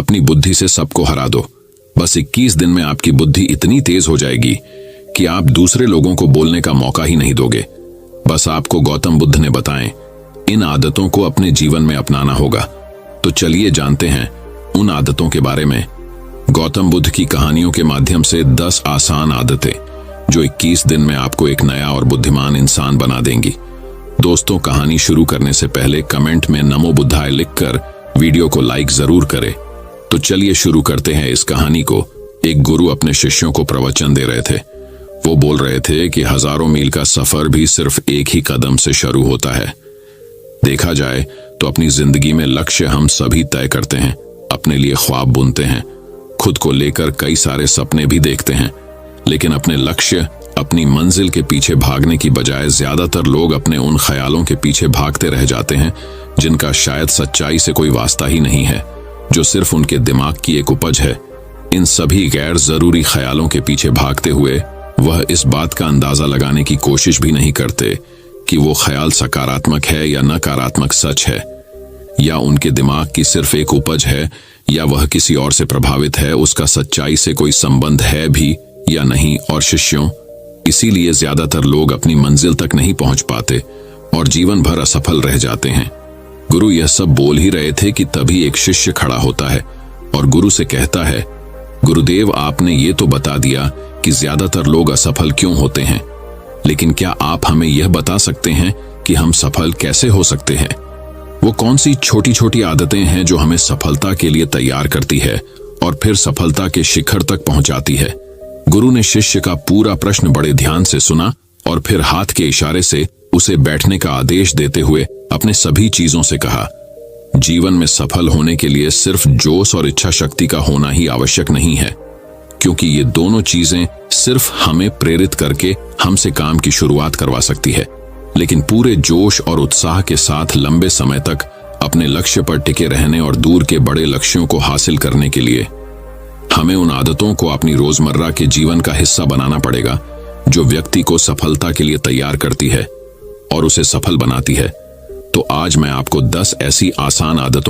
अपनी बुद्धि से सबको हरा दो। बस 21 दिन में आपकी बुद्धि इतनी तेज हो जाएगी कि आप दूसरे लोगों को बोलने का मौका ही नहीं दोगे। बस आपको गौतम बुद्ध ने बताएं, इन आदतों को अपने जीवन में अपनाना होगा। तो चलिए जानते हैं उन आदतों के बारे में। गौतम बुद्ध की कहानियों के माध्यम से 10 आसान आदतें जो 21 दिन में आपको एक नया और बुद्धिमान इंसान बना देंगी। दोस्तों, कहानी शुरू करने से पहले कमेंट में नमो बुद्धाय लिखकर वीडियो को लाइक जरूर करें। तो चलिए शुरू करते हैं इस कहानी को। एक गुरु अपने शिष्यों को प्रवचन दे रहे थे। वो बोल रहे थे कि हजारों मील का सफर भी सिर्फ एक ही कदम से शुरू होता है। देखा जाए तो अपनी जिंदगी में लक्ष्य हम सभी तय करते हैं, अपने लिए ख्वाब बुनते हैं, खुद को लेकर कई सारे सपने भी देखते हैं, लेकिन अपने लक्ष्य, अपनी मंजिल के पीछे भागने की बजाय ज्यादातर लोग अपने उन ख्यालों के पीछे भागते रह जाते हैं जिनका शायद सच्चाई से कोई वास्ता ही नहीं है, जो सिर्फ उनके दिमाग की एक उपज है। इन सभी गैर जरूरी ख्यालों के पीछे भागते हुए वह इस बात का अंदाजा लगाने की कोशिश भी नहीं करते कि वो ख्याल सकारात्मक है या नकारात्मक सच है, या उनके दिमाग की सिर्फ एक उपज है, या वह किसी और से प्रभावित है, उसका सच्चाई से कोई संबंध है भी या नहीं। और शिष्यों, इसीलिए ज्यादातर लोग अपनी मंजिल तक नहीं पहुंच पाते और जीवन भर असफल रह जाते हैं। गुरु यह सब बोल ही रहे थे कि तभी एक शिष्य खड़ा होता है और गुरु से कहता है, गुरुदेव, आपने ये तो बता दिया कि ज्यादातर लोग असफल क्यों होते हैं, लेकिन क्या आप हमें यह बता सकते हैं कि हम सफल कैसे हो सकते हैं? वो कौन सी छोटी छोटी आदतें हैं जो हमें सफलता के लिए तैयार करती है और फिर सफलता के शिखर तक पहुंचाती है? गुरु ने शिष्य का पूरा प्रश्न बड़े ध्यान से सुना और फिर हाथ के इशारे से उसे बैठने का आदेश देते हुए अपने सभी चीजों से कहा, जीवन में सफल होने के लिए सिर्फ जोश और इच्छा शक्ति का होना ही आवश्यक नहीं है, क्योंकि ये दोनों चीजें सिर्फ हमें प्रेरित करके हमसे काम की शुरुआत करवा सकती है, लेकिन पूरे जोश और उत्साह के साथ लंबे समय तक अपने लक्ष्य पर टिके रहने और दूर के बड़े लक्ष्यों को हासिल करने के लिए हमें उन आदतों को अपनी रोजमर्रा के जीवन का हिस्सा बनाना पड़ेगा जो व्यक्ति को सफलता के लिए तैयार करती है और उसे सफल बनाती है। तो आज मैं आपको 10 ऐसी आसान आदतों